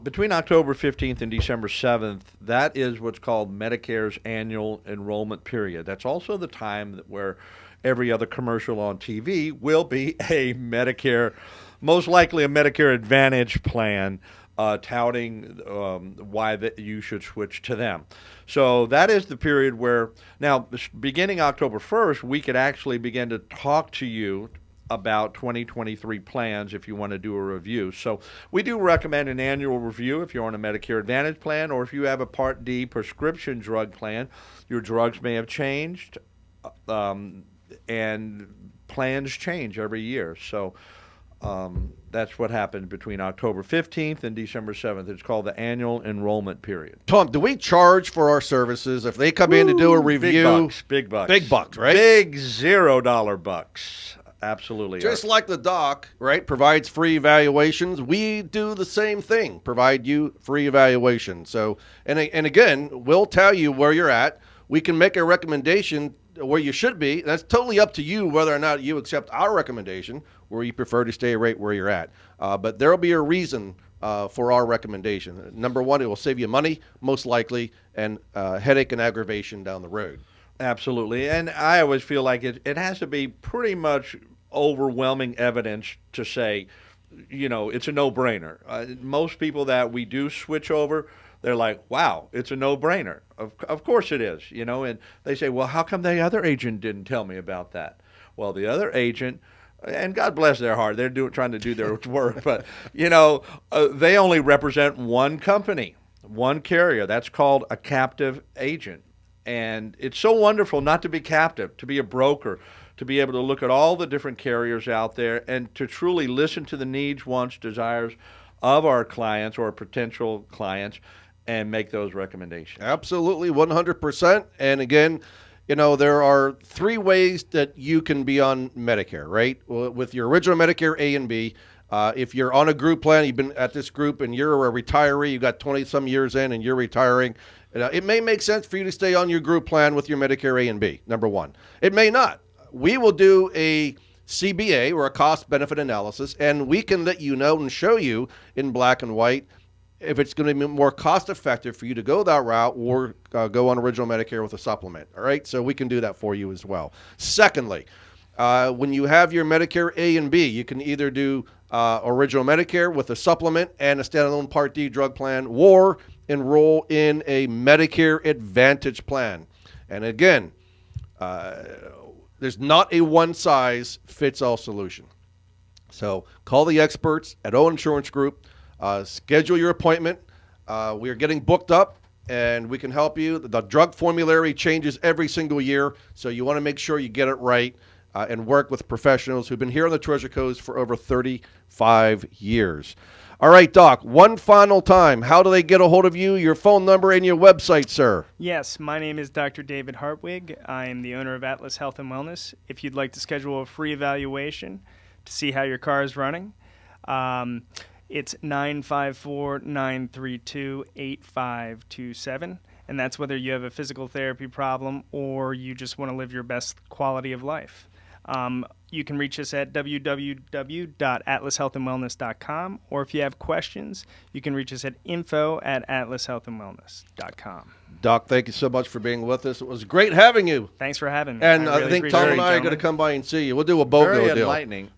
Speaker 6: Between October 15th and December 7th, that is what's called Medicare's annual enrollment period. That's also the time where every other commercial on TV will be a Medicare, most likely a Medicare Advantage plan, touting why that you should switch to them. So that is the period where, now, beginning October 1st, we could actually begin to talk to you about 2023 plans if you want to do a review. So we do recommend an annual review if you're on a Medicare Advantage plan, or if you have a Part D prescription drug plan. Your drugs may have changed, and plans change every year. So that's what happened between October 15th and December 7th. It's called the annual enrollment period.
Speaker 5: Tom, do we charge for our services if they come in to do a review?
Speaker 6: Big bucks.
Speaker 5: Big bucks, right?
Speaker 6: Big $0 bucks. Absolutely.
Speaker 5: Just like the doc, right, provides free evaluations, we do the same thing, provide you free evaluation. So, and again, we'll tell you where you're at. We can make a recommendation where you should be. That's totally up to you whether or not you accept our recommendation, or you prefer to stay right where you're at. But there will be a reason for our recommendation. Number one, it will save you money, most likely, and headache and aggravation down the road.
Speaker 6: Absolutely. And I always feel like it has to be pretty much overwhelming evidence to say, it's a no-brainer. Most people that we do switch over, they're like, wow, it's a no-brainer. Of course it is, and they say, well, how come the other agent didn't tell me about that? Well, the other agent, and God bless their heart, they're trying to do their work, but, they only represent one company, one carrier. That's called a captive agent. And it's so wonderful not to be captive, to be a broker, to be able to look at all the different carriers out there and to truly listen to the needs, wants, desires of our clients or potential clients and make those recommendations.
Speaker 5: Absolutely, 100%. And again, there are three ways that you can be on Medicare, right? With your original Medicare A and B, if you're on a group plan, you've been at this group and you're a retiree, you got 20-some years in and you're retiring, it may make sense for you to stay on your group plan with your Medicare A and B, number one. It may not. We will do a CBA, or a cost-benefit analysis, and we can let you know and show you in black and white if it's going to be more cost-effective for you to go that route or go on original Medicare with a supplement, all right? So we can do that for you as well. Secondly, when you have your Medicare A and B, you can either do original Medicare with a supplement and a standalone Part D drug plan, or enroll in a Medicare Advantage plan. And again, there's not a one-size-fits-all solution. So call the experts at O Insurance Group. Schedule your appointment. We are getting booked up, and we can help you. The drug formulary changes every single year, so you want to make sure you get it right and work with professionals who've been here on the Treasure Coast for over 35 years. All right, Doc, one final time. How do they get a hold of you, your phone number, and your website, sir?
Speaker 7: Yes, my name is Dr. David Hartwig. I am the owner of Atlas Health and Wellness. If you'd like to schedule a free evaluation to see how your car is running, it's 954-932-8527. And that's whether you have a physical therapy problem or you just want to live your best quality of life. You can reach us at www.atlashealthandwellness.com, or if you have questions, you can reach us at info@atlashealthandwellness.com.
Speaker 5: Doc, thank you so much for being with us. It was great having you.
Speaker 7: Thanks for having me.
Speaker 5: And
Speaker 7: I
Speaker 5: I
Speaker 7: really
Speaker 5: think
Speaker 7: appreciate
Speaker 5: Tom
Speaker 7: it,
Speaker 5: and I are going to
Speaker 7: gentlemen.
Speaker 5: come by and see you. We'll do a BOGO
Speaker 6: Very
Speaker 5: deal.
Speaker 6: enlightening.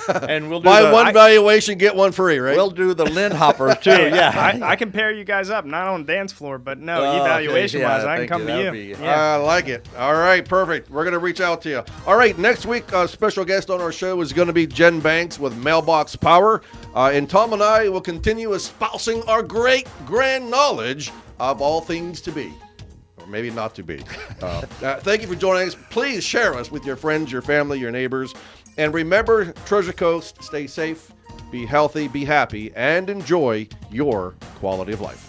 Speaker 6: And we'll do
Speaker 5: Buy
Speaker 6: the,
Speaker 5: one valuation, get one free, right?
Speaker 6: We'll do the Lindhopper too.
Speaker 7: Hey,
Speaker 6: Yeah.
Speaker 7: I can pair you guys up, not on the dance floor, but no,
Speaker 6: Oh, okay.
Speaker 7: evaluation-wise,
Speaker 6: Yeah,
Speaker 7: I can
Speaker 6: thank
Speaker 7: come
Speaker 6: you.
Speaker 7: to
Speaker 6: That
Speaker 7: you.
Speaker 6: would be-
Speaker 7: Yeah.
Speaker 5: I like it. All right, perfect. We're going to reach out to you. All right, next week, a special guest on our show is going to be Jen Banks with Mailbox Power. And Tom and I will continue espousing our great grand knowledge of all things to be. Or maybe not to be. Thank you for joining us. Please share us with your friends, your family, your neighbors. And remember, Treasure Coast, stay safe, be healthy, be happy, and enjoy your quality of life.